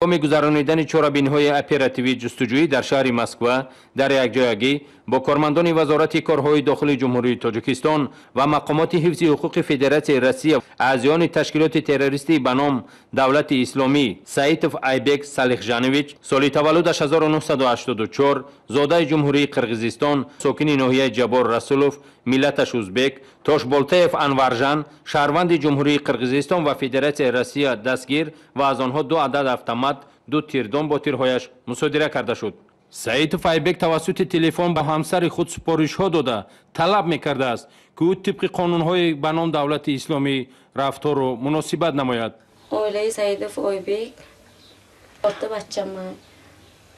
میگذرانیدن چورابین‌های اپراتیوی جستجویی در شهر مسکو در یکجایگی با کارمندان وزارت کارهای داخلی جمهوری تاجیکستان و مقامات حفظ حقوق فدراسیون روسیه اعضایان تشکیلات تروریستی به نام دولت اسلامی سایتوف آیبک سالیخجانویچ سال تولدش 1984 زاده جمهوری قرقیزستان ساکن ناحیه جبار رسولوف ملتش ازبک توشبولتیف انورجان شهروند جمهوری قرقیزستان و فدراسیون روسیه دستگیر و از آنها 2 عدد автомат 2 تیردان با تیرهایش مصادره کرده شد. سایتوف آیبک توسط تلفن به همسر خود سپارش ها داده طلب میکرده است که او طبق قانون های به نام دولت اسلامی رفتار و مناسبت نماید. اوله سایتوف آیبک وقت بچه من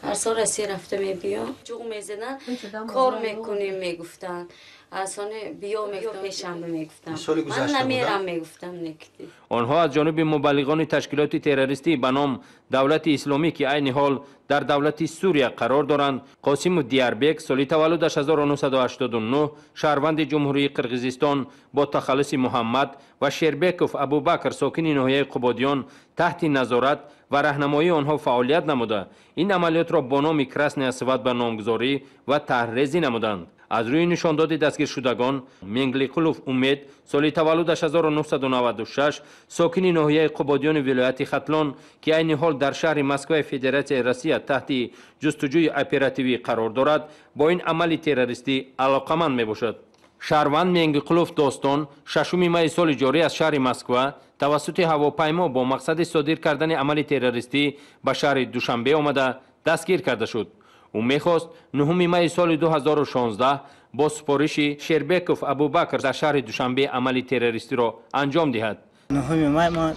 هر سال رسی رفته میبیام جوغ میزدن کار میکنیم میگفتن اصلا بیا میگفتم پیشنبه میگفتم من نمیرم میگفتم نکتی. آنها از جانب مبلغان تشکیلات تروریستی به نام دولت اسلامی که عین حال در دولت سوریه قرار دارند قاسم دیاربک سال تولدش 1989 شهروند جمهوری قرقیزستان با تخلص محمد و شیربکوف ابوبکر ساکن ناحیه قبادیان تحت نظارت و راهنمایی آنها فعالیت نموده این عملیات را با نام کراسنی اسود به نامگذاری و طرحریزی نمودند. از روی نشانداد دستگیر شدگان منگلیقلوف امید سال تولدش 1996 ساکن ناحیه قبادیان ولایت ختلان که عین حال در شهر مسکو فدراسیون روسیه تحت جستجوی اپراتیوی قرار دارد با این عمل تروریستی علاقمند میباشد. شهروند منگلیقلوف داستان 6 می سال جاری از شهر مسکو توسط هواپیما با مقصد صادر کردن عمل تروریستی به شهر دوشنبه آمده دستگیر کرده شد. او میخواست 9 می سال 2016 با سپارش شیربکوف ابوبکر در شهر دوشنبه عمل تروریستی را انجام دهد. 9 می ما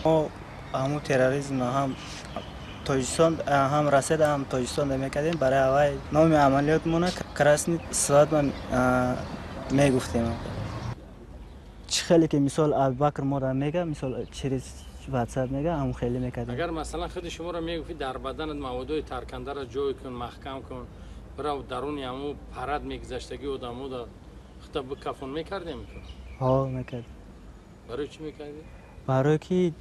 همون تروریسم هم تاجیکستان هم رسید هم تاجیکستان میکردیم برای اول نام عملیات مون کراسنی اسود من میگفتیم چه خیلی که مثال ابوبکر ما را میگه مثال چریز واتساپ میگه هم خیلی میکردیم. اگر مثلا خود شما را میگفتید در بدنت مواد ترکنده را جای کن محکم کن برای درون همو پرد میگذشتگی آدمو دا خطاب کفن میکردیم. ها میکرد. برای چی میکردی؟ برای که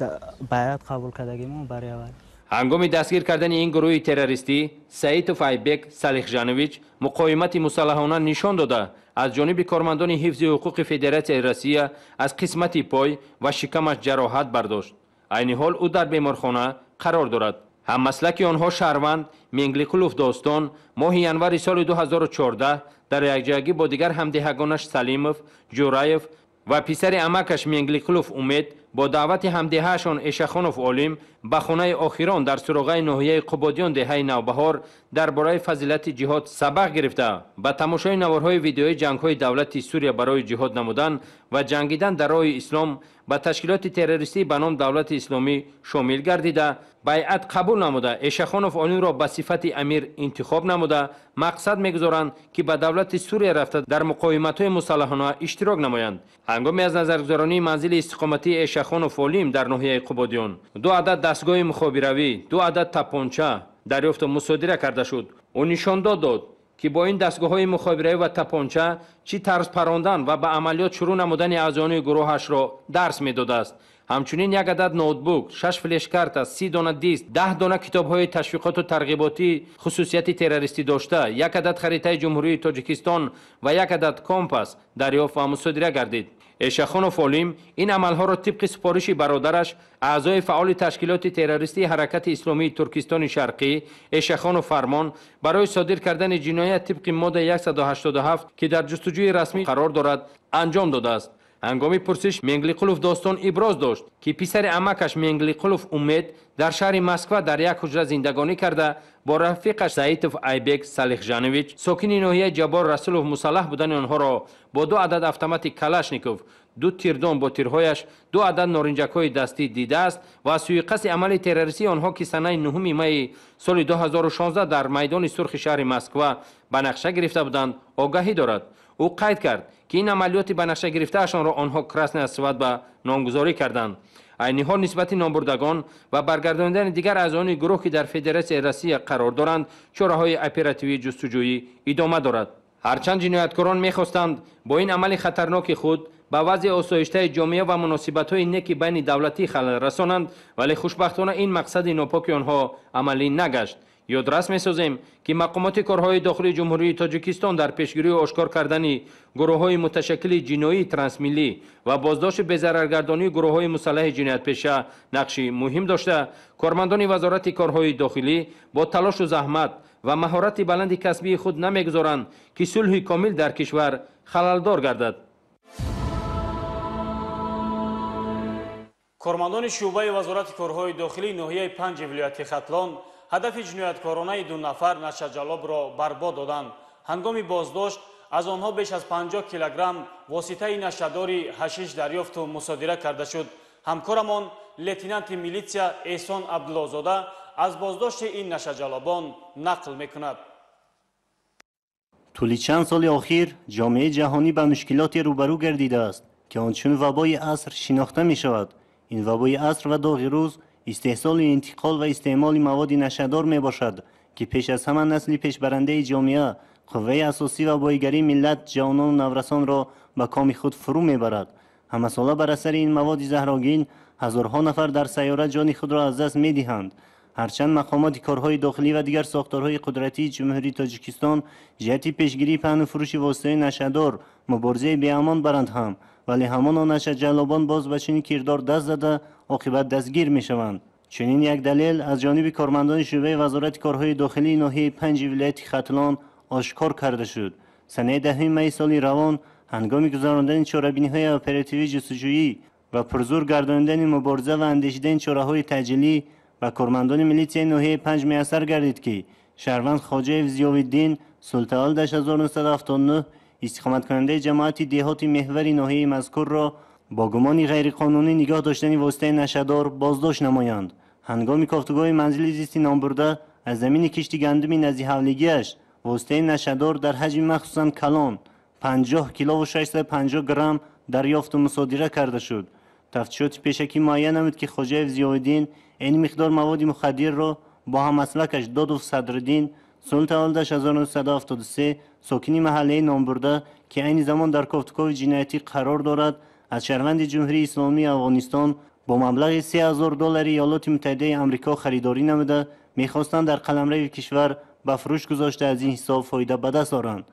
بیعت قبول کردگیمون برای اول. هنگام دستگیر کردن این گروه تروریستی سایتوف آیبک سالیخجانویچ مقاومت مسلحانه نشان داده از جانب کارمندان حفظ حقوق فدراسیون روسیه از قسمت پای و شکمش جراحت برداشت. عین حال او در بیمارخانه قرار دارد. هم مسلک آنها شهروند منگلیقلوف داستان ماه ینور سال 2014 در یکجایگی با دیگر همدهگانش سلیموف، جورایف و پسر عمکش منگلیقلوف امید با دعوت همدههشان اشخانوف عالم به خانه آخران در سراغه ناحیه قبادیان دهه نوبهار درباره فضیلت جهاد سبق گرفته به تماشای نوارهای ویدیوی جنگ‌های دولت سوریه برای جهاد نمودن و جنگیدن در راه اسلام به تشکیلات تروریستی به نام دولت اسلامی شامل گردیده بیعت قبول نموده اشخانوف عالم را به صفت امیر انتخاب نموده مقصد میگذارند که به دولت سوریه رفته در مقاومت‌های مسلحانه اشتراک نمایند. هنگام از نظرگذاری منزل استقامتی اشخانوف عالم در ناحیه قبادیان 2 عدد دستگاه مخابراتی 2 عدد تپانچه دریافت و مصادره کرده شد. او نشان داد که با این دستگاه‌های مخابراتی و تپانچه چی طرز پراندن و به عملیات شروع نمودن اعضایان گروهش را درس می‌داده است. همچنین 1 عدد نوتبوک 6 فلش کارت 30 دانه دیسک 10 دانه کتاب‌های تشویقات و ترغیباتی خصوصیت تروریستی داشته 1 عدد خریطه جمهوری تاجیکستان و 1 عدد کامپاس دریافت و مصادره گردید. اشخانوف عالم این عملها را طبق سپارش برادرش اعضای فعال تشکیلات تروریستی حرکت اسلامی ترکستان شرقی اشخانوف فرمان برای صادر کردن جنایت طبق ماده 187 که در جستجوی رسمی قرار دارد انجام داده است. هنگام پرسش منگلیقلوف داستان ابراز داشت که پسر عمکش منگلیقلوف امید در شهر مسکو در یک حجره زندگانی کرده با رفیقش سایتوف آیبک سالیخجانویچ ساکن ناحیه جبار رسولوف مسلح بودن آنها را با 2 عدد автомат کلاشنیکوف 2 تیردان با تیرهایش 2 عدد نارنجک‌های دستی دیده است و از سوی قصد عمل تروریستی آنها که سنه 9 می سال 2016 در میدان سرخ شهر مسکو به نقشه گرفته بودند آگاهی دارد. او قید کرد که این عملیات به نقشه گرفتهشان را آنها کراسنی اسود به نامگذاری کردند. عین حال نسبت نامبردگان و برگرداندن دیگر اعضایان گروه که در فدراسیون روسیه قرار دارند چاره‌های اپراتیوی جستجویی ادامه دارد. هرچند جنایتکاران می‌خواستند با این عمل خطرناک خود ба вазъи осоиштаи ҷомеа ва муносибатҳои неки байни давлатӣ халал расонанд, вале хушбахтона ин мақсади нопоки онҳо амалӣ нагашт. ёдрас месозем ки мақомоти корҳои дохилии ҷумҳурии тоҷикистон дар пешгирии ошкор кардани гурӯҳҳои муташаккили ҷиноии трансмиллӣ ва боздошти безараргардонии гурӯҳҳои мусаллаҳи ҷиноятпеша нақши муҳим дошта, кормандони вазорати корҳои дохилӣ бо талошу заҳмат ва маҳорати баланди касбии худ намегузоранд ки сулҳи комил дар кишвар халалдор гардад. кормандони шӯъбаи вазорати корҳои дохилии ноҳияи 5 вилояти Хатлон ҳадафи ҷинояткоронаи 2 нафар нашаҷалобро барбод доданд. ҳангоми боздошт аз онҳо беш аз 50 килограмм воситаи нашадори ҳашиш дарёфту мусодира карда шуд. ҳамкорамон лейтенанти милитсия Эҳсон Абдуллозода аз боздошти ин нашаҷалобон нақл мекунад. طول چند سال اخیر جامعه جهانی به مشکلاتی روبرو گردیده است که آنچون وبای عصر شناخته می شود. این وبای عصر و داغ روز استحصال انتقال و استعمال مواد نشه‌دار می باشد که پیش از همان نسل پیشبرنده جامعه قوه اساسی و بایگری ملت جوانان و نورسان را به کام خود فرو می برد. همه ساله بر اثر این مواد زهرآگین هزارها نفر در سیاره جان خود را از دست می دهند. هرچند مقامات کارهای داخلی و دیگر ساختارهای قدرتی جمهوری تاجیکستان جهت پیشگیری پهن و فروش واسطه نشه‌دار مبارزه بی‌امان برند هم، ولی همان نشه‌جلبان باز به چنین کردار دست زده عاقبت دستگیر می‌شوند. چنین یک دلیل از جانب کارمندان شعبه وزارت کارهای داخلی ناحیه 5 ولایت ختلان آشکار کرده شد. سنه 10 می سال روان هنگام گذراندن چاره‌بینی‌های اپراتیوی جستجویی و پرزور گرداندن مبارزه و اندیشیدن چاره‌های تعجیلی و کارمندان ملیتسیای ناحیه 5 میسر گردید که شهروند خواجه ضیاءالدین سلطان 1979 استقامت کننده جماعت دهات محوری ناحیه مذکور را با گمان غیرقانونی نگاه داشتن واسطه نشه‌دار بازداشت نمایند. هنگام کافتگاه منزل زیستی نامبرده از زمین کشت گندم نزدیک حولگیش واسطه نشه‌دار در حجم مخصوصا کلان 50 کیلو و 650 گرم دریافت و مصادره کرده شد. تفتیشات پیشکی معین نمود که خواجه ضیاءالدین این مقدار مواد مخدر را با هم‌مسلکش دادوف صدرالدین سلطان 1973 ساکنی محله نامبرده که این زمان در کافتگاه جنایتی قرار دارد از شهروند جمهوری اسلامی افغانستان با مبلغ $3000 ایالات متحده آمریکا خریداری نموده می‌خواستند در قلمرو کشور به فروش گذاشته از این حساب فایده به دست آورند.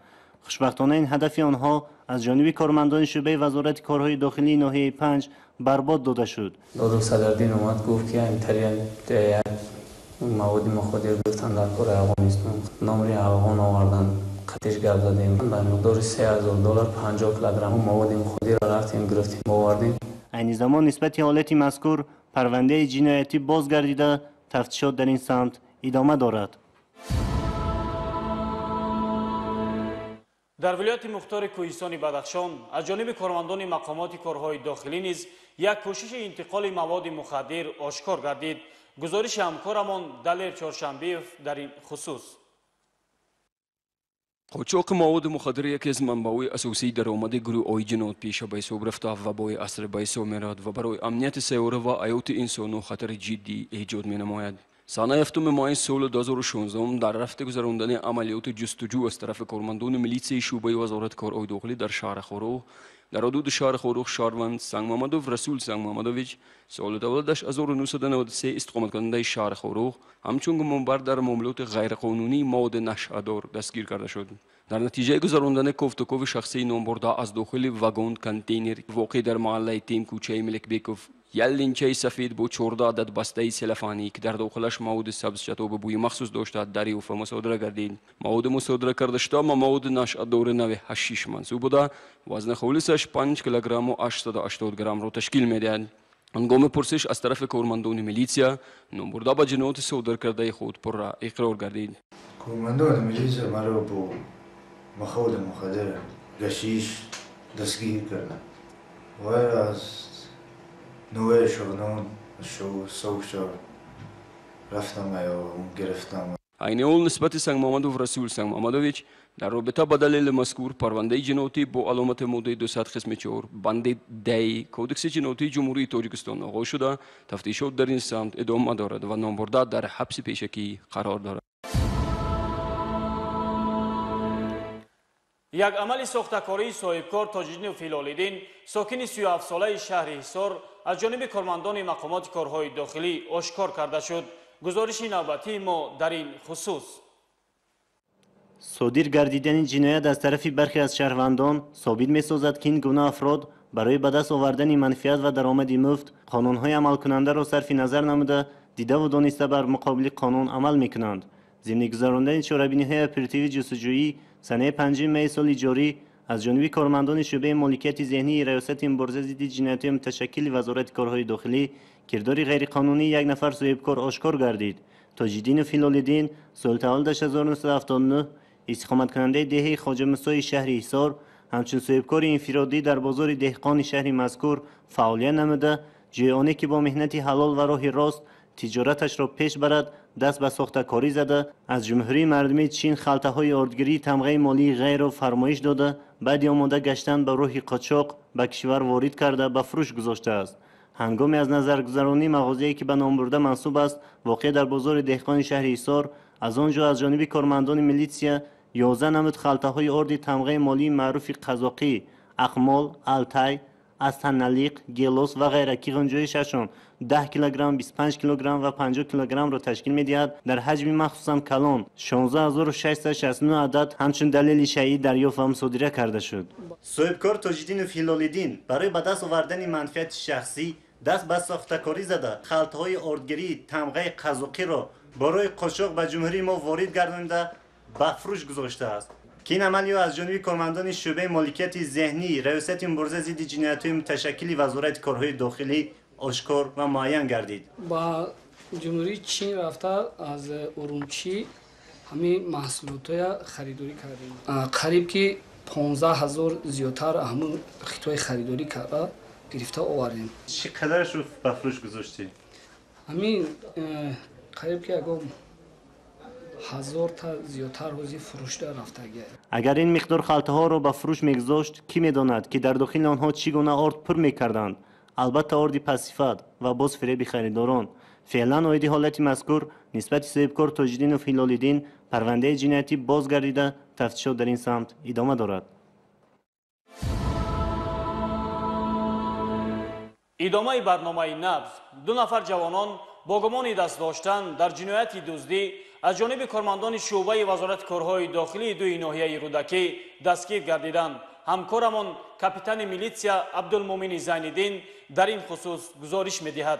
خوشبختانه این هدف آنها از جانب کارمندان شعبه وزارت کارهای داخلی ناحیه 5 برباد داده شد. دادوف صدرالدین اومد گفت که اینطوری مواد مخدر گرفتن در کار افغانستان نامری افغان آوردن قطعش گپ زدیم به مقدار $3000 50 کیلوگرم مواد مخدر را رفتیم گرفتیم آوردیم. این زمان نسبت حالت مذکور پرونده جنایتی بازگردیده تفتیشات در این سمت ادامه دارد. در ولایت مختار کوهستان بدخشان از جانب کارمندان مقامات کارهای داخلی نیز یک کوشش انتقال مواد مخدر آشکار گردید. گزارش همکارمان دلیر چهارشنبه‌ایف در این خصوص. قاچاق مواد مخدر یکی از منبع‌های اساسی درآمد گروه‌های جنایت‌پیشه به حساب رفته و با عصر به حساب می‌رود و برای امنیت سیاره و حیات انسان خطر جدی ایجاد می‌نماید. سال 7 ماه سال 2016 در رفته گذراندن عملیات جستجو از طرف کارمندان ملیتسیای شعبه وزارت کارهای داخلی در شهر خروغ در حدود شهر خروغ شهروند سنگ محمدوف رسول سنگ محمدویچ سال تولدش 1993 استقامت کننده شهر خروغ همچون گمانبر در معاملات غیرقانونی مواد نشه‌دار دستگیر کرده شد. در نتیجه گذراندن کافتگاه شخصی نامبرده از داخل واگن کانتینر واقع در محله تیم کوچه ملک بیکوف یک لینچه سفید با 14 عدد بسته سلفانی که در داخلش مواد سبز شتاب بوی مخصوص داشته دریافت و مصادره گردید. مواد مصادره کرده شده مواد نشه‌دار نوع حشیش منسوب بوده. وزن خالصش 5 کیلوگرم و 880 گرم را تشکیل می‌دهد. هنگام پرسش از طرف کارمندان میلیسیا نامبرده به جنایت صادر کرده خود پر اقرار گردید. کارمندان میلیسیا مرا با مواد مخدر گشیش دستگیر کردند و از نوع شغلان سوشا رفتم یا گرفتم. عین حال نسبت سنگ محمدوف رسول سنگ محمدویچ در رابطه با دلیل مذکور پرونده جنایتی با علامت ماده 200 قسم 4 بند دی کودکس جنایتی جمهوری تاجیکستان آغاز شده. تفتیشات در این سمت ادامه دارد و نامبرده در حبس پیشکی قرار دارد. як амали сохтакории соҳибкор Тоҷиддину Филолиддин сокини 37 солаи шаҳри Ҳисор аз ҷониби кормандони мақомоти корҳои дохилӣ ошкор карда шуд. гузориши навбатии мо дар ин хусус. صادر گردیدن جنایت از طرف برخی از شهروندان ثابت می‌سازد که این گونه افراد برای به دست آوردن منفعت و درآمد مفت قانون‌های عمل کننده را صرف نظر نموده دیده و دانسته بر مقابل قانون عمل می‌کنند. ضمن گذراندن چاره‌بینی‌های اپراتیو جستجویی سنه 5 می سال جاری از جانب کارمندان شعبه مالکیت ذهنی ریاست مبارزه ضد جنایت متشکل وزارت کارهای داخلی کردار غیرقانونی یک نفر صاحبکار آشکار گردید. تاج‌الدین فیلالدین سال تولد 1979 استقامت کننده دهه خواجه موسی شهر حصار همچون صاحبکار انفرادی در بازار دهقان شهر مذکور فعالیت نموده جای آنکه که با مهنت حلال و راه راست تجارتش را پیش برد دست به ساخته‌کاری زده از جمهوری مردمی چین خلطه‌های آردگیری تمغه مالی غیر را فرمایش داده بعد آماده گشتن به راه قاچاق به کشور وارد کرده به فروش گذاشته است. هنگامی از نظر گذرانی مغازه‌ای که به نام برده منسوب است واقع در بازار دهقان شهر حصار از آنجا از جانب کارمندان میلیسیا 11 نمود خلطه‌های آرد تمغه مالی معروف قزاقی، اقمال، التای، استنالیق، گلوس و غیره که گنجایششان 10 کیلوگرم، 25 کیلوگرم و 50 کیلوگرم را تشکیل می‌دهد در حجم مخصوصاً کلان 16669 عدد همچون دلیل شیعی دریافت و مصادره کرده شد. صاحبکار تاج‌الدین فیلالدین برای به دست آوردن منفعت شخصی دست به ساخته‌کاری زده خلطه‌های آردگیری تمغه قزاقی را برای قاچاق به جمهوری ما وارد گردانده به فروش گذاشته است که این عملی از جانب کارمندان شعبه مالکیت ذهنی ریاست مبارزه ضد جنایت‌های متشکل وزارت کارهای داخلی آشکار و معین گردید. با جمهوری چین رفته از ارومچی همین محصولات خریداری کردیم. قریب که 15000 زیادتر همون خطای خریداری کرده گرفته آوردیم. چقدرش رو به فروش گذاشتی؟ همین قریب که اگه 1000 تا زیادتر روزی فروشده رفته گیر. اگر این مقدار خلطه ها را به فروش میگذاشت کی میداند که در داخل آنها چگونه آرد پر میکردند؟ البته آرد پاسیفات و باز فریب خریداران. فعلا اویدی حالت مذکور نسبت صاحبکار تاج‌الدین فیلالدین پرونده جنایتی بازگردیده تفتیشات در این سمت ادامه دارد. идомаи барномаи набз ду нафар ҷавонон бо гумони даст доштан дар ҷинояти дуздӣ аз ҷониби кормандони шуъбаи вазорати корҳои дохилии дуи ноҳияи рӯдакӣ дастгир гардиданд. ҳамкорамон капитани милитсия абдулмумини зайниддин дар ин хусус гузориш медиҳад.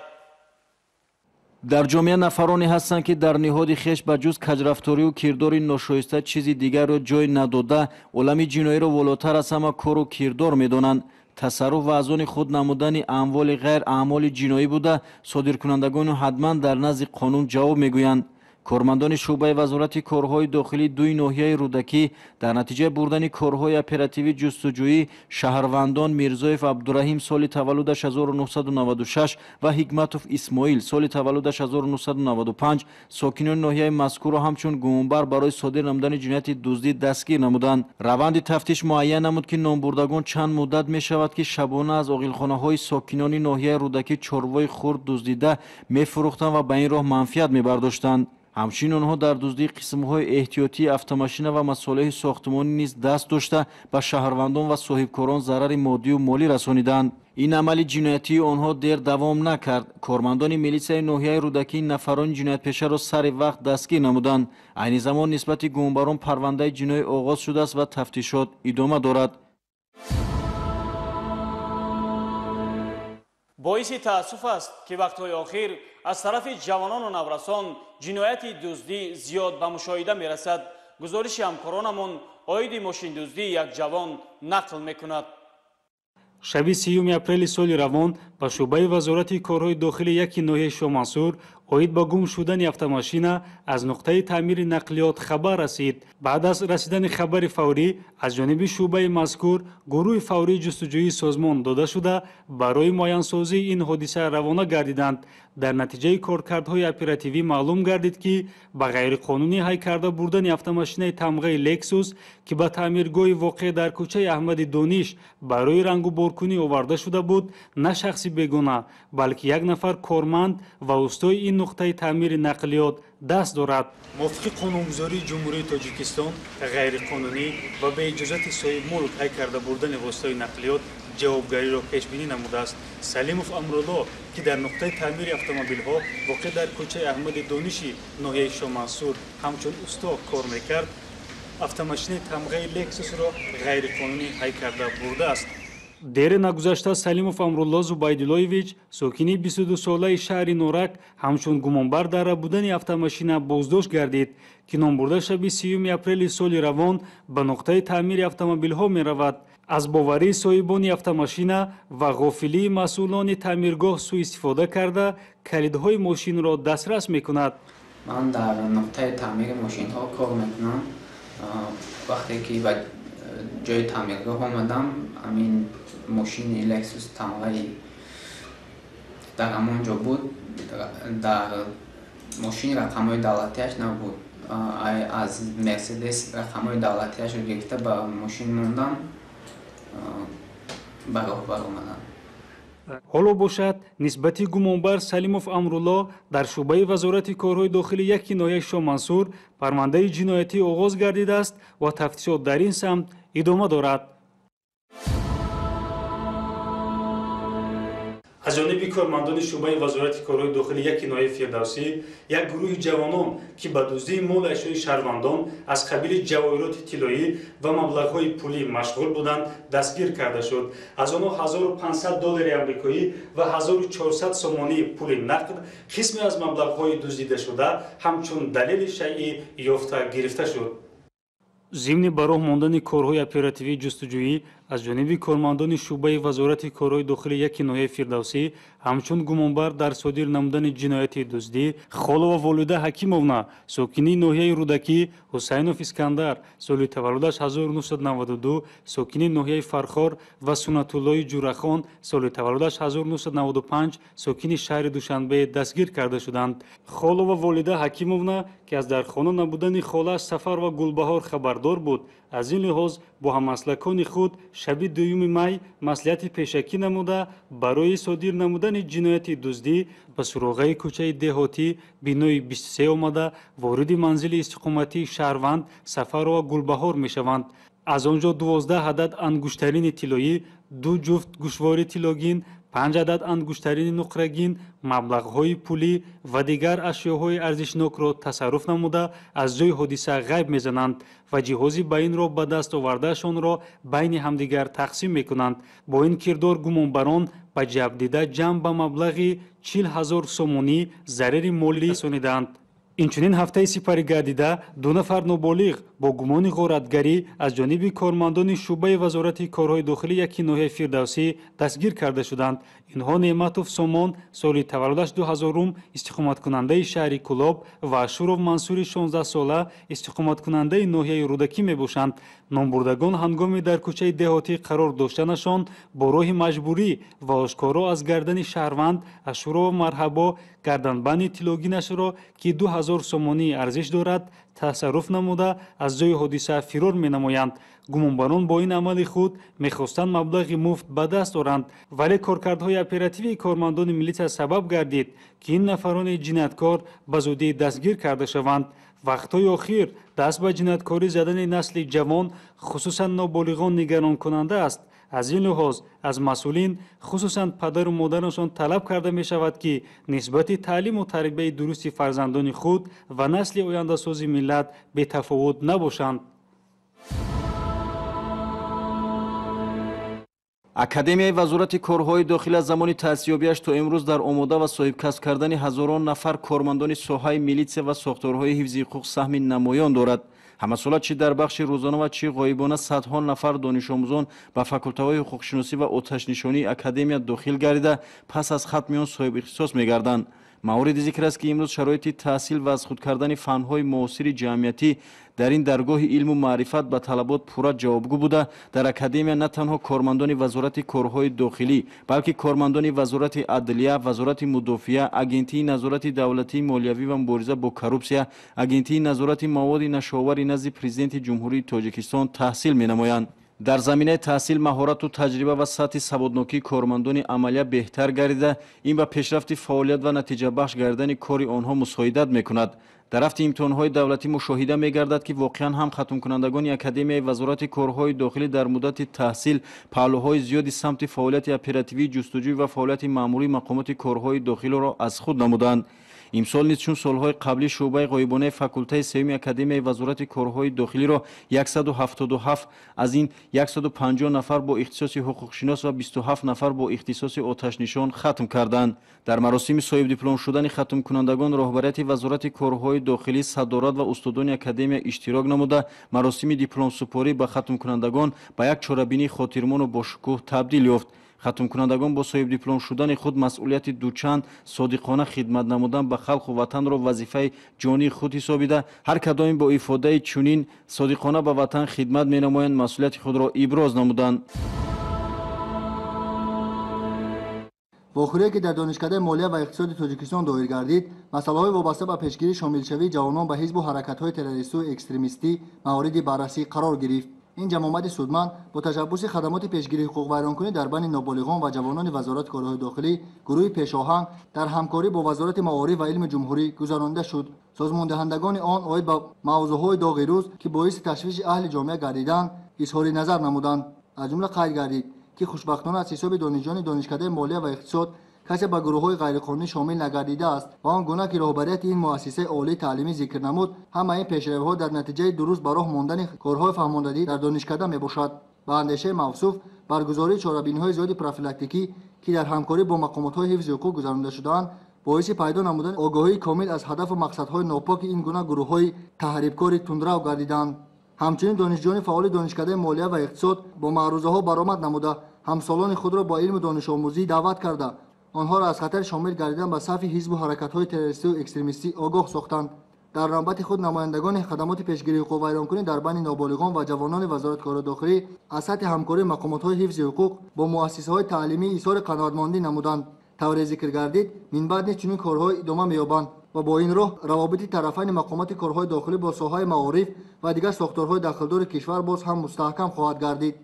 дар ҷомеа нафароне ҳастанд ки дар ниҳоди хеш ба ҷуз каҷрафторию кирдори ношоиста чизи дигарро ҷой надода олами ҷиноиро волотар аз ҳама кору кирдор медонанд. тасарруф ва аз они худ намудани амволи ғайр аъмоли ҷиноӣ буда содиркунандагону ҳатман дар назди қонун ҷавоб мегӯянд. кормандони шуъбаи вазорати корҳои дохилӣ дуи ноҳияи рӯдакӣ дар натиҷаи бурдани корҳои оперативии ҷустуҷӯӣ шаҳрвандон мирзоев абдураҳим соли таваллудаш 1996 ва ҳикматов исмоил соли таваллудаш 1995 сокинони ноҳияи мазкурро ҳамчун гумонбар барои содир намудани ҷинояти дуздӣ дастгир намуданд. раванди тафтиш муайян намуд ки номбурдагон чанд муддат мешавад ки шабона аз оғилхонаҳои сокинони ноҳияи рӯдакӣ чорвои хурд дуздида мефурӯхтанд ва ба ин роҳ манфиат мебардоштанд. ҳамчунин онҳо дар дуздии қисмҳои эҳтиётии автомошина ва масолиҳи сохтмонӣ низ даст дошта ба шаҳрвандон ва соҳибкорон зарари моддию молӣ расониданд. ин амали ҷиноятии онҳо дер давом накард. кормандони милитсияи ноҳияи рӯдакӣ нафарони ҷиноятпешаро сари вақт дастгир намуданд. айни замон нисбати гумонбарон парвандаи ҷиноӣ оғоз шудааст ва тафтишот идома дорад. боиси таассуф аст ки вақтҳои охир аз тарафи ҷавонону наврасон ҷинояти дуздӣ зиёд ба мушоҳида мерасад. гузориши ҳамкоронамон оиди мошиндуздии як ҷавон нақл мекунад. шаби 3 апрели соли равон ба шуъбаи вазорати корҳои дохили яки ноҳияи шоҳмансур оид ба гум шудани автомошина аз нуқтаи таъмири нақлиёт хабар расид. баъд аз расидани хабари фаврӣ аз ҷониби шуъбаи мазкур гурӯҳи фаврии ҷустуҷӯии созмон дода шуда барои муайянсозии ин ҳодиса равона гардиданд. дар натиҷаи коркардҳои оперативӣ маълум гардид ки ба ғайриқонунӣ ҳай карда бурдани автомошинаи тамғаи лексус ки ба таъмиргоҳи воқеъ дар кӯчаи аҳмади дониш барои рангу боркунӣ оварда шуда буд на шахси бегона балки як нафар корманд ва устои ин این نقطه تعمیر نقلیات دست دارد. موافق قانونگذاری جمهوری تاجیکستان غیرقانونی و به اجازت صاحب ملک های کرده بردن واسطه نقلیات جوابگاری را پیش بینی نموده است. سلیموف امرالله که در نقطه تعمیر اتومبیل ها واقع در کوچه احمد دانشی ناحیه شاه منصور همچون استا کار میکرد، автомашини тамғаи лексусро ғайриқонунӣ ҳай карда бурда аст. дери нагузашта салимов амрулло зубайдуллоевич сокини 22 солаи шаҳри норак ҳамчун гумонбар дар будани автомашина боздошт гардид ки номбурда шаби 3 апрели соли равон ба нуқтаи таъмири автомобилҳо меравад. аз боварии соҳибони автомашина ва ғофилии масъулони таъмиргоҳ сӯистифода карда калидҳои мошинро дастрас мекунад. ман дар нуқтаи таъмири мошинҳо кор мекунам. вақте ки ба ҷои таъмиргоҳ омадам, амин мошини лексус тамғаи дар ҳамон ҷо буд. дар мошини рақамҳои давлатиаш набуд. аз мерседес рақамҳои давлатиашро гирифта ба мошин мондам, ба роҳ баромадам. ҳоло бошад нисбати гумонбар салимов амрулло дар шӯъбаи вазорати корҳои дохили яки ноҳияи шоҳмансур парвандаи ҷиноятӣ оғоз гардидааст ва тафтишот дар ин самт идома дорад. аз ҷониби кормандони шӯъбаи вазорати корҳои дохили яки ноҳияи фирдавсӣ як гурӯҳи ҷавонон ки ба дуздии моли ашёи шаҳрвандон аз қабили ҷавоҳироти тиллоӣ ва маблағҳои пулӣ машғул буданд дастгир карда шуд. аз онҳо $1500 амрикоӣ ва 1400 сомонии пули нақд, қисме аз маблағҳои дуздидашуда ҳамчун далели шайъӣ ёфта гирифта шуд. зимни ба роҳ мондани корҳои оперативии ҷустуҷӯӣ аз ҷониби кормандони шӯъбаи вазорати корҳои дохили яки ноҳияи фирдавсӣ ҳамчун гумонбар дар содир намудани ҷинояти дуздӣ холова волида ҳакимовна сокини ноҳияи рӯдакӣ, ҳусайнов искандар соли таваллудаш 1992 сокини ноҳияи фархор ва сунатуллои ҷурахон соли таваллудаш 1995 сокини шаҳри душанбе дастгир карда шуданд. холова волида ҳакимовна ки аз дар хона набудани холааш Сафар ва Гулбаҳор хабардор буд, аз ин лиҳоз бо ҳаммаслакони худ шаби 2 май маслиҳати пешакӣ намуда барои содир намудани ҷинояти дуздӣ ба суроғаи кӯчаи деҳотӣ бинои 23 омада вориди манзили истиқоматии шаҳрванд Сафар ва Гулбаҳор мешаванд. аз он ҷо 12 адад ангуштарини тиллоӣ, 2 ҷуфт гӯшвори тиллогин, 5 адад ангуштарини нуқрагин, маблағҳои пулӣ ва дигар ашёҳои арзишнокро тасарруф намуда аз ҷои ҳодиса ғайб мезананд ва ҷиҳози ба инро ба даст овардаашонро байни ҳамдигар тақсим мекунанд. бо ин кирдор гумонбарон ба ҷабдида ҷамъ ба маблағи 40,000 сомонӣ зарари молӣ расонидаанд. инчунин ҳафтаи сипари гардида 2 нафар ноболиғ бо гумони ғоратгарӣ аз ҷониби кормандони шӯъбаи вазорати корҳои дохили яки ноҳияи фирдавсӣ дастгир карда шуданд. инҳо Неъматов Сомон соли таваллудаш 2000 истиқоматкунандаи шаҳри Кӯлоб ва Ашуров Мансури 16 сола истиқоматкунандаи ноҳияи рӯдакӣ мебошанд. номбурдагон ҳангоми дар кӯчаи деҳотӣ қарор доштанашон бо роҳи маҷбурӣ ва ошкоро аз гардани шаҳрванд Ашуров Марҳабо гарданбанди тиллогинашро ки 2000 сомонӣ арзиш дорад тасарруф намуда аз ҷои ҳодиса фирор менамоянд. гумонбарон бо ин амали худ мехостанд маблағи муфт ба даст оранд, вале коркардҳои оперативии кормандони милитсия сабаб гардид ки ин нафарони ҷинояткор ба зудӣ дастгир карда шаванд. вақтҳои охир даст ба ҷинояткорӣ задани насли ҷавон хусусан ноболиғон нигаронкунанда аст. аз ин лиҳоз аз масъулин хусусан падару модарашон талаб карда мешавад ки нисбати таълиму тарбияи дурусти фарзандони худ ва насли ояндасози миллат бетафовут набошанд. академияи вазорати корҳои дохилӣ аз замони таъсисёбиаш то имрӯз дар омода ва соҳибкасб кардани ҳазорон нафар кормандони соҳаи милитсия ва сохторҳои ҳифзи ҳуқуқ саҳми намоён дорад. ҳамасола чӣ дар бахши рӯзона ва чӣ ғоибона садҳо нафар донишомӯзон ба факултаҳои ҳуқуқшиносӣ ва оташнишонии академия дохил гардида пас аз хатми он соҳибихтисос мегарданд. мавриди зикр аст ки имрӯз шароити таҳсил ва аз худ кардани фанҳои муосири ҷамъиятӣ дар ин даргоҳи илму маърифат ба талабот пурра ҷавобгӯ буда дар академия на танҳо кормандони вазорати корҳои дохилӣ, балки кормандони вазорати адлия, вазорати мудофиа, агентии назорати давлатии молиявӣ ва мубориза бо коррупсия, агентии назорати маводи нашоавари назди президенти ҷумҳурии Тоҷикистон таҳсил менамоянд. дар заминаи таҳсил маҳорату таҷриба ва сатҳи сабоднокии кормандони амалия беҳтар гардида ин ба пешрафти фаъолият ва натиҷабахш гардидани кори онҳо мусоидат мекунад. дар рафти имтиҳонҳои давлатӣ мушоҳида мегардад ки воқеан ҳам хатмкунандагони академияи вазорати корҳои дохилӣ дар муддати таҳсил паҳлӯҳои зиёди самти фаъолияти оперативии ҷустуҷӯ ва фаъолияти маъмурии мақомоти корҳои дохилиро аз худ намуданд. имсол низ чун солҳои қаблӣ шуъбаи ғоибонаи факултаи севуми академияи вазорати корҳои дохилиро 177 аз ин 150 нафар бо ихтисоси ҳуқуқшинос ва 27 нафар бо ихтисоси оташнишон хатм карданд. дар маросими соҳибдиплом шудани хатмкунандагон роҳбарияти вазорати корҳои дохилӣ, садорат ва устодони академия иштирок намуда маросими дипломсупорӣ ба хатмкунандагон ба як чорабинии хотирмону бошукӯҳ табдил ёфт. хатмкунандагон бо соҳибдиплом шудани худ масъулияти дучанд содиқона хидмат намудан ба халқу ватанро вазифаи ҷонии худ ҳисобида ҳар кадоми бо ифодаи чунин содиқона ба ватан хидмат менамоянд масъулияти худро иброз намуданд. вохӯрие ки дар донишкадаи молия ва иқтисоди тоҷикистон доир гардид масъалаҳои вобаста ба пешгирии шомилшавии ҷавонон ба ҳизбу ҳаракатҳои террористу экстремистӣ мавриди баррасӣ қарор гирифт. ин ҷамъомади судманд бо ташаббуси хадамоти пешгирии ҳуқуқвайронкунӣ дар байни ноболиғон ва ҷавонони вазорати корҳои дохилӣ гурӯҳи пешоҳанг дар ҳамкорӣ бо вазорати маориф ва илми ҷумҳурӣ гузаронида шуд. созмондиҳандагони он оид ба мавзӯъҳои доғи рӯз ки боиси ташвиши аҳли ҷомеа гардиданд изҳори назар намуданд. аз ҷумла қайд гардид ки хушбахтона аз ҳисоби донишҷӯёни донишкадаи молия ва иқтисод касе ба гурӯҳҳои ғайриқонунӣ шомил нагардидааст ва он гуна ки роҳбарияти ин муассисаи олии таълимӣ зикр намуд ҳама ин пешравиҳо дар натиҷаи дуруст ба роҳ мондани корҳои фаҳмондагӣ дар донишкада мебошад. ба андешаи мавсуф баргузории чорабиниҳои зиёди профилактикӣ ки дар ҳамкорӣ бо мақомотҳои ҳифзи ҳуқуқ гузаронида шудаанд боиси пайдо намудани огоҳии комил аз ҳадафу мақсадҳои нопоки ин гуна гурӯҳҳои таҳрибкори тундрав гардиданд. ҳамчунин донишҷӯёни фаъоли донишкадаи молия ва иқтисод бо маърузаҳо баромад намуда ҳамсолони худро ба илму донишомӯзӣ даъват карда онҳоро аз хатари шомил гардидан ба сафи ҳизбу ҳаракатҳои террористиву экстремистӣ огоҳ сохтанд. дар навбати худ намояндагони хадамоти пешгирии ҳуқуқвайронкунӣ дар байни ноболиғон ва ҷавонони вазорати корҳои дохилӣ аз сатҳи ҳамкории мақомотҳои ҳифзи ҳуқуқ бо муассисаҳои таълимӣ изҳори қаноатмандӣ намуданд. тавре зикр гардид минбаъд низ чунин корҳо идома меёбанд ва бо ин роҳ равобити тарафайни мақомоти корҳои дохилӣ бо соҳаи маориф ва дигар сохторҳои дахлдори кишвар боз ҳам мустаҳкам хоҳад гардид.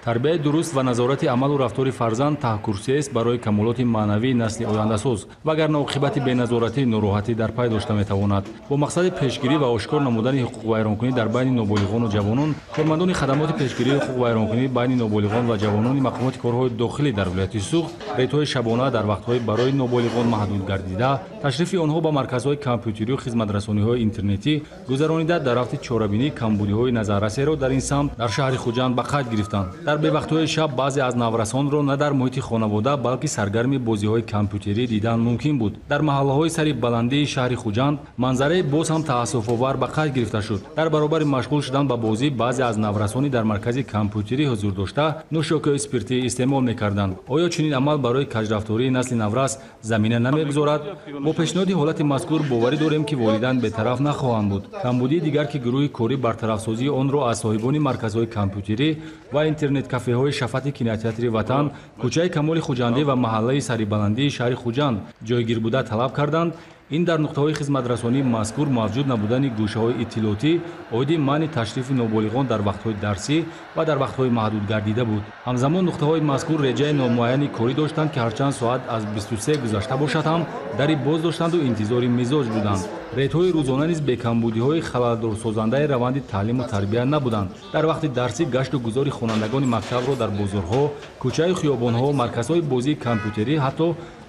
тарбияи дуруст ва назорати амалу рафтори фарзанд таҳкурсиест барои камолоти маънавии насли ояндасоз вагарна оқибати беназоратӣ нороҳатӣ дар пай дошта метавонад. бо мақсади пешгирӣ ва ошкор намудани ҳуқуқвайронкунӣ дар байни ноболиғону ҷавонон кормандони хадамоти пешгирии ҳуқуқвайронкунӣ байни ноболиғон ва ҷавонони мақомоти корҳои дохилӣ дар вилояти Суғд рейдҳои шабона дар вақтҳои барои ноболиғон маҳдуд гардида ташрифи онҳо ба марказҳои компютерию хизматрасониҳои интернетӣ гузаронида дар рафти чорабинии камбудиҳои назаррасеро дар ин самт дар шаҳри Хуҷанд ба қайд гирифтанд. дар бевақтҳои шаб баъзе аз наврасонро на дар муҳити хонавода балки саргарми бозиҳои компютерӣ дидан мумкин буд. дар маҳаллаҳои сари баландии шаҳри Хуҷанд манзараи боз ҳам таассуфовар ба қайд гирифта шуд. дар баробари машғул шудан ба бозӣ баъзе аз наврасони дар маркази компютерӣ ҳузур дошта нӯшокиҳои спиртӣ истеъмол мекарданд. оё чунин амал барои каҷрафтории насли наврас замина намегузорад? бо пешниҳоди ҳолати мазкур боварӣ дорем ки волидайн бетараф нахоҳанд буд. камбудии дигар ки гурӯҳи корӣ бартарафсозии онро аз соҳибони марказҳои компютерӣ ва интернет-кафеҳои шафати кинотеатри ватан кӯчаи камоли хуҷандӣ ва маҳаллаи сарибаландии шаҳри Хуҷанд ҷойгир буда талаб карданд. ин дар нуқтаҳои хизматрасонии мазкур мавҷуд набудани гӯшаҳои иттилоотӣ оиди маъни ташрифи ноболиғон дар вақтҳои дарсӣ ва дар вақтҳои маҳдуд гардида буд. ҳамзамон нуқтаҳои мазкур реҷаи номуайяни корӣ доштанд ки ҳарчанд соат аз 23 гузашта бошад ҳам дари боз доштанду интизори мизоҷ буданд. рейдҳои рӯзона низ бекамбудиҳои халалдорсозандаи раванди таълиму тарбия набуданд. дар вақти дарсӣ гашту гузори хонандагони мактабро дар бозорҳо, кӯчаи хиёбонҳо, марказҳои бозии компютерӣ ҳатто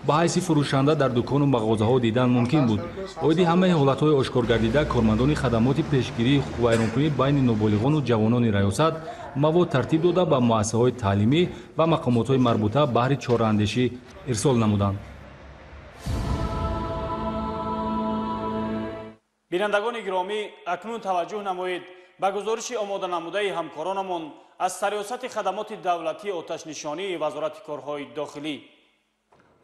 ба ҳайси фурӯшанда дар дукону мағозаҳо дидан мумкин буд. оиди ҳамаи ҳолатҳои ошкор гардида кормандони хадамоти пешгирии ҳуқуқвайронкунӣ байни ноболиғону ҷавонони раёсат мавод тартиб дода ба муассисаҳои таълимӣ ва мақомотҳои марбута баҳри чораандешӣ ирсол намуданд. бинандагони гиромӣ, акнун таваҷҷӯҳ намоед ба гузориши омоданамудаи ҳамкоронамон аз сариёсати хадамоти давлатии оташнишонии вазорати корҳои дохилӣ.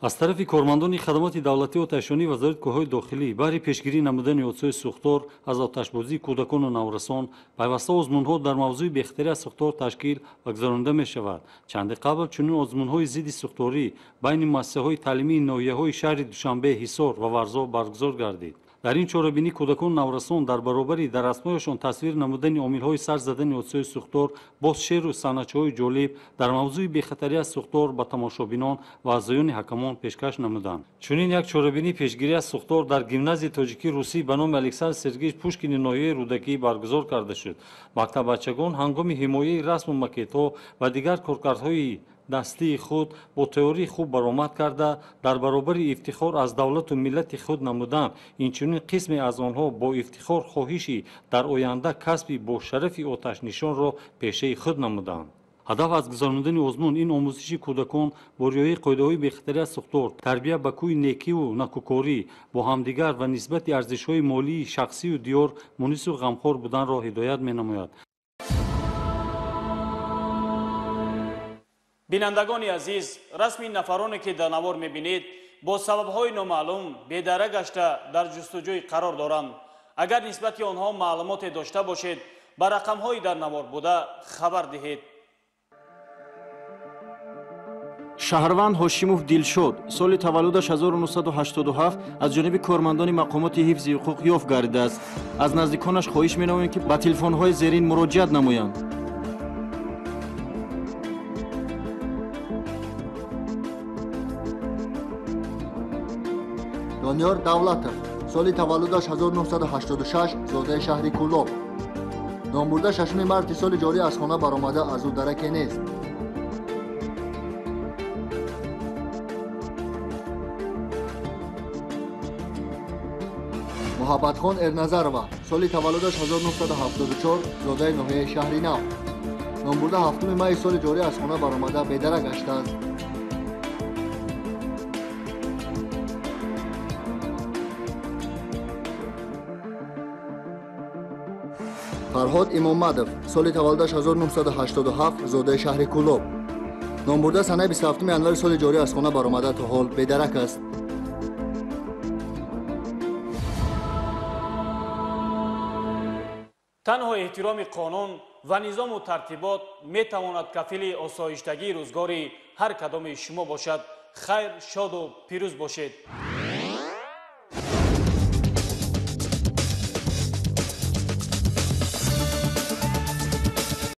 аз тарафи кормандони хадамоти давлатии оташнишонии вазорати корҳои дохилӣ баҳри пешгирӣ намудани ҳодисаҳои сӯхтор аз оташбозии кӯдакону наврасон пайваста озмунҳо дар мавзӯи бехатарии аз сӯхтор ташкил ва гузаронида мешавад. чанде қабл чунин озмунҳои зидди сӯхторӣ байни муассисаҳои таълимии ноҳияҳои шаҳри Душанбе, Ҳисор ва Варзо баргузор гардид. дар ин чорабинӣ кӯдакон наврасон дар баробари даррасмояшон тасвир намудани омилҳои сар задани ҳодисаҳои сӯхтор боз шеру санадчаҳои ҷолиб дар мавзӯи бехатарӣ аз сӯхтор ба тамошобинон ва аъзоёни ҳакамон пешкаш намуданд. чунин як чорабинии пешгирӣ аз сӯхтор дар гимназияи тоҷикии русӣ ба номи александр сергеевич пушкини ноҳияи рӯдакӣ баргузор карда шуд. мактаббачагон ҳангоми ҳимояи расму макетҳо ва дигар коркардҳои дастии худ бо тайёрии хуб баромад карда дар баробари ифтихор аз давлату миллати худ намуданд. инчунин қисме аз онҳо бо ифтихор хоҳиши дар оянда касби бошарафи оташнишонро пешаи худ намуданд. ҳадаф аз гузарондани озмун ин омӯзиши кӯдакон бо риояи қоидаҳои бехатарӣ аз сӯхтор, тарбия ба кӯи некиву накӯкорӣ бо ҳамдигар ва нисбати арзишҳои молии шахсию диёр мунису ғамхор буданро ҳидоят менамояд. бинандагони азиз, расми нафароне ки дар навор мебинед бо сабабҳои номаълум бедара гашта дар ҷустуҷӯй қарор доранд. агар нисбати онҳо маълумоте дошта бошед ба рақамҳои дар навор буда хабар диҳед. шаҳрванд ҳошимов дилшод соли таваллудаш 1987 аз ҷониби кормандони мақомоти ҳифзи ҳуқуқ ёфт гардидааст. аз наздиконаш хоҳиш менамоем ки ба телефонҳои зерин муроҷиат намоянд. дониёр давлатов соли таваллудаш 1986 зодаи шаҳри кӯлоб. номбурда 6 марти соли ҷорӣ аз хона баромада аз ӯ дараке нест. муҳаббатхон эрназарова соли таваллудаш 1974 зодаи ноҳияи шаҳри нав. номбурда 7 майи соли ҷорӣ аз хона баромада бедара гаштааст. фарҳод имоммадов соли таваллудаш 1987 зодаи шаҳри кӯлоб. номбурда санаи 27 январи соли ҷорӣ аз хона баромада то ҳол бедарак аст. танҳо эҳтироми қонун ва низому тартибот метавонад кафили осоиштагии рӯзгори ҳар кадоми шумо бошад. хайр, шоду пирӯз бошед.